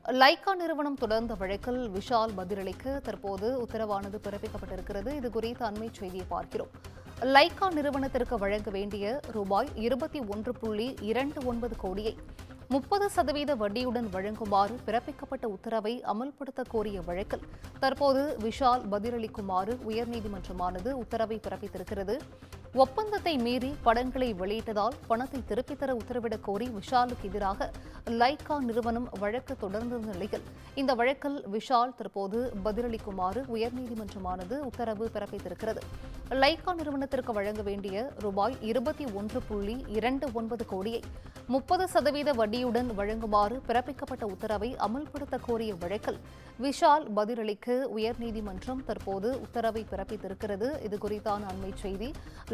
Lyca நிறுவனம் தொடர்ந்த வழக்கில் விஷால் பதிலளிக்க தற்போது உத்தரவானது பிறப்பிக்கப்பட்டிருக்கிறது. இது குறித்த அண்மை செய்தியை பார்க்கிறோம். லைகா நிறுவனத்திற்கு வழங்க வேண்டிய ரூபாய் 21.29 கோடியை 30% வட்டியுடன் வழங்குமாறு பிறப்பிக்கப்பட்ட உத்தரவை அமல்படுத்த கோரிய வழக்கில் தற்போது விஷால் பதிலளிக்குமாறு உயர்நீதிமன்றமானது உத்தரவை பிறப்பித்திருக்கிறது. ஒப்பந்தத்தை மீறி படங்களை வெளியிட்டதால் பணத்தை திருப்பித் தர உத்தரவிடக் கோரி விஷாலுக்கு எதிராக லைகா நிறுவனம் வழக்கு தொடர்ந்திருந்த நிலையில் இந்த வழக்கில் விஷால் தற்போது பதிலளிக்குமாறு உயர்நீதிமன்றமானது உத்தரவு பிறப்பித்திருக்கிறது. லைகா நிறுவனத்திற்கு வழங்க வேண்டிய ரூபாய் 21.29 கோடியை 30% வட்டியுடன் வழங்குமாறு பிறப்பிக்கப்பட்ட உத்தரவை அமல்படுத்த கோரிய வழக்கில் விஷால் பதிலளிக்க உயர்நீதிமன்றம் தற்போது உத்தரவை பிறப்பித்திருக்கிறது. இது குறித்தான அண்மை செய்தி.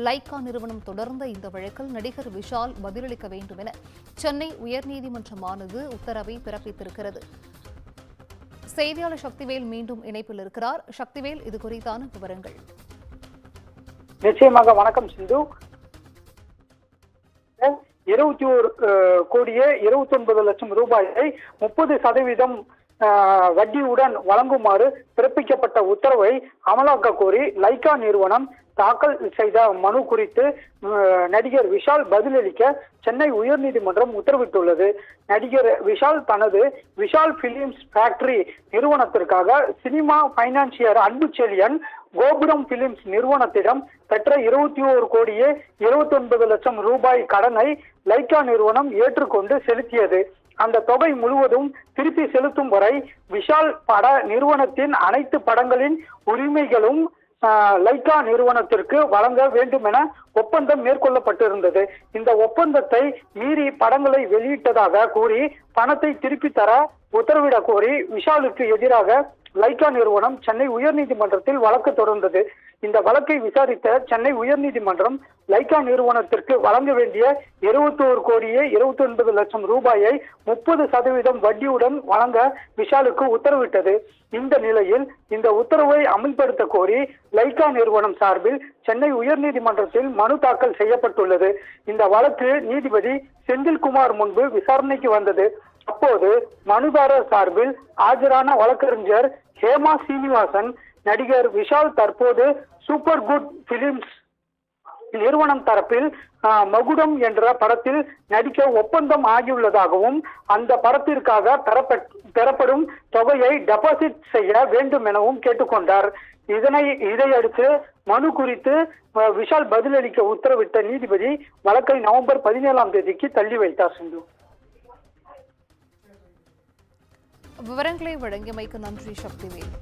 லைகா நிறுவனம் தொடர்ந்த இந்த வழக்கில் நடிகர் விஷால் பதிலளிக்க வேண்டும் என சென்னை உயர்நீதிமன்றமானது உத்தரவை பிறப்பித்திருக்கிறது. செய்தியாளர் சக்திவேல் மீண்டும் இணைப்பில் இருக்கிறார். சக்திவேல், இது குறித்தான விவரங்கள். நிச்சயமாக. வணக்கம் சிந்து. 21 கோடியே 29 லட்சம் ரூபாயை 30% வட்டியுடன் வழங்குமாறு பிறப்பிக்கப்பட்ட உத்தரவை அமலாக்க கோரி லைகா நிறுவனம் தாக்கல் செய்த மனு குறித்து நடிகர் விஷால் பதிலளிக்க சென்னை உயர்நீதிமன்றம் உத்தரவிட்டுள்ளது. நடிகர் விஷால் தனது விஷால் பிலிம்ஸ் ஃபேக்டரி நிறுவனத்திற்காக சினிமா பைனான்சியர் அன்புச்செழியன் கோபுரம் பிலிம்ஸ் நிறுவனத்திடம் பெற்ற 21 கோடியே 29 லட்சம் ரூபாய் கடனை லைகா நிறுவனம் ஏற்றுக்கொண்டு செலுத்தியது. அந்த தொகை முழுவதும் திருப்பி செலுத்தும் வரை விஷால் பட நிறுவனத்தின் அனைத்து படங்களின் உரிமைகளும் லைகா நிறுவனத்திற்கு வழங்க வேண்டும் என ஒப்பந்தம் மேற்கொள்ளப்பட்டிருந்தது. இந்த ஒப்பந்தத்தை மீறி படங்களை வெளியிட்டதாக கூறி பணத்தை திருப்பி தர உத்தரவிட கோரி விஷாலுக்கு எதிராக லைகா நிறுவனம் சென்னை உயர்நீதிமன்றத்தில் வழக்கு தொடர்ந்தது. இந்த வழக்கை விசாரித்த சென்னை உயர்நீதிமன்றம் லைகா நிறுவனத்திற்கு வழங்க வேண்டிய 21 கோடியே 29 லட்சம் ரூபாயை 30% வட்டியுடன் வழங்க விஷாலுக்கு உத்தரவிட்டது. இந்த நிலையில் இந்த உத்தரவை அமல்படுத்த கோரி லைகா நிறுவனம் சார்பில் சென்னை உயர்நீதிமன்றத்தில் மனு தாக்கல் செய்யப்பட்டுள்ளது. இந்த வழக்கு நீதிபதி செந்தில்குமார் முன்பு விசாரணைக்கு வந்தது. அப்போது மனுதாரர் சார்பில் ஆஜரான வழக்கறிஞர் ஹேமா சீனிவாசன், நடிகர் விஷால் தற்போது சூப்பர் குட் பிலிம்ஸ் நிறுவனம் தரப்பில் மகுடம் என்ற படத்தில் நடிக்க ஒப்பந்தம் ஆகியுள்ளதாகவும் அந்த படத்திற்காக பெறப்படும் தொகையை டெபாசிட் செய்ய வேண்டும் எனவும் கேட்டுக்கொண்டார். இதையடுத்து மனு குறித்து விஷால் பதிலளிக்க உத்தரவிட்ட நீதிபதி வழக்கை நவம்பர் 17ஆம் தேதிக்கு தள்ளி வைத்தார். சிந்து, விவரங்களை வழங்கியமைக்கு நன்றி சக்திவேல்.